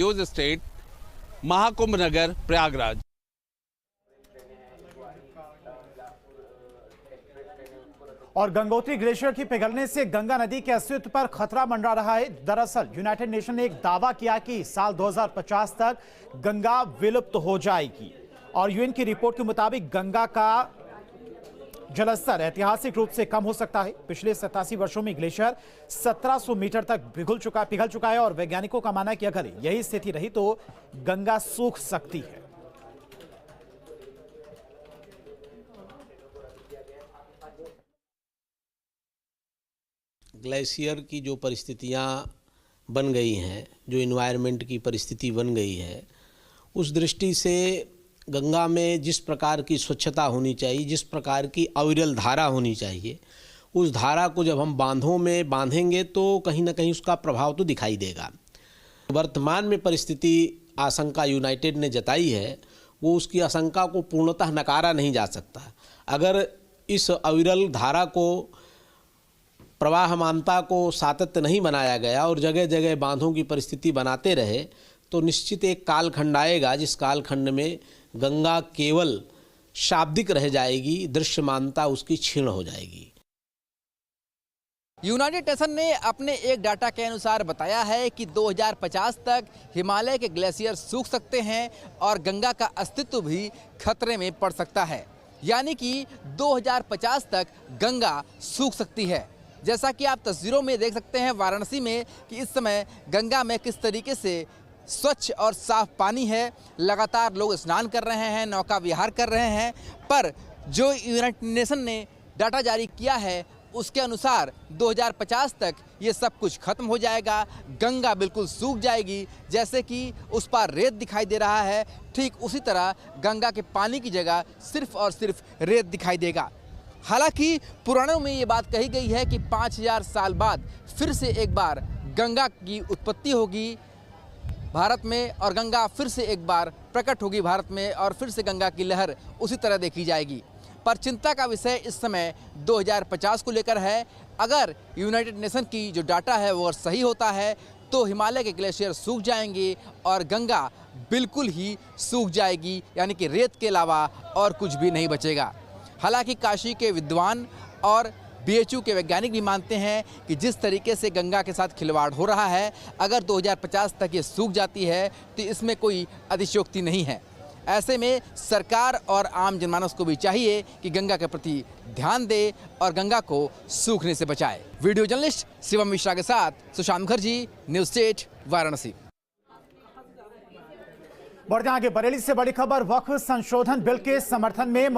News state Mahakumbh नगर प्रयागराज। और Gangotri glacier की पिघलने से गंगा नदी के अस्तित्व पर खतरा मंडरा रहा है। दरअसल यूनाइटेड नेशन ने एक दावा किया कि साल 2050 तक गंगा विलुप्त हो जाएगी और यूएन की रिपोर्ट के मुताबिक गंगा का जलस्तर ऐतिहासिक रूप से कम हो सकता है। पिछले 87 वर्षों में ग्लेशियर 1700 मीटर तक पिघल चुका है और वैज्ञानिकों का मानना है कि अगर यही स्थिति रही तो गंगा सूख सकती है। ग्लेशियर की जो परिस्थितियां बन गई हैं, जो इन्वायरमेंट की परिस्थिति बन गई है, उस दृष्टि से गंगा में जिस प्रकार की स्वच्छता होनी चाहिए, जिस प्रकार की अविरल धारा होनी चाहिए, उस धारा को जब हम बांधों में बांधेंगे तो कहीं ना कहीं उसका प्रभाव तो दिखाई देगा। वर्तमान में परिस्थिति आशंका यूनाइटेड ने जताई है, वो उसकी आशंका को पूर्णतः नकारा नहीं जा सकता। अगर इस अविरल धारा को, प्रवाहमानता को सातत्य नहीं बनाया गया और जगह जगह बांधों की परिस्थिति बनाते रहे तो निश्चित एक कालखंड आएगा जिस कालखंड में गंगा केवल शाब्दिक रह जाएगी, दृश्यमानता उसकी क्षीण हो जाएगी। यूनाइटेड नेशन ने अपने एक डाटा के अनुसार बताया है कि 2050 तक हिमालय के ग्लेशियर सूख सकते हैं और गंगा का अस्तित्व भी खतरे में पड़ सकता है। यानी कि 2050 तक गंगा सूख सकती है। जैसा कि आप तस्वीरों में देख सकते हैं वाराणसी में कि इस समय गंगा में किस तरीके से स्वच्छ और साफ पानी है। लगातार लोग स्नान कर रहे हैं, नौका विहार कर रहे हैं, पर जो यूनाइटेड नेशन ने डाटा जारी किया है उसके अनुसार 2050 तक ये सब कुछ खत्म हो जाएगा। गंगा बिल्कुल सूख जाएगी। जैसे कि उस पर रेत दिखाई दे रहा है, ठीक उसी तरह गंगा के पानी की जगह सिर्फ और सिर्फ रेत दिखाई देगा। हालांकि पुराणों में ये बात कही गई है कि 5000 साल बाद फिर से एक बार गंगा की उत्पत्ति होगी भारत में और गंगा फिर से एक बार प्रकट होगी भारत में और फिर से गंगा की लहर उसी तरह देखी जाएगी। पर चिंता का विषय इस समय 2050 को लेकर है। अगर यूनाइटेड नेशन की जो डाटा है वो सही होता है तो हिमालय के ग्लेशियर सूख जाएंगे और गंगा बिल्कुल ही सूख जाएगी, यानी कि रेत के अलावा और कुछ भी नहीं बचेगा। हालांकि काशी के विद्वान और बीएचयू के वैज्ञानिक भी मानते हैं कि जिस तरीके से गंगा के साथ खिलवाड़ हो रहा है, अगर 2050 तक ये सूख जाती है तो इसमें कोई अतिशयोक्ति नहीं है। ऐसे में सरकार और आम जनमानस को भी चाहिए कि गंगा के प्रति ध्यान दे और गंगा को सूखने से बचाए। वीडियो जर्नलिस्ट शिवम मिश्रा के साथ सुशांत मुखर्जी, न्यूज स्टेट, वाराणसी। बढ़ते आगे, बरेली से बड़ी खबर। वक्फ संशोधन बिल के समर्थन में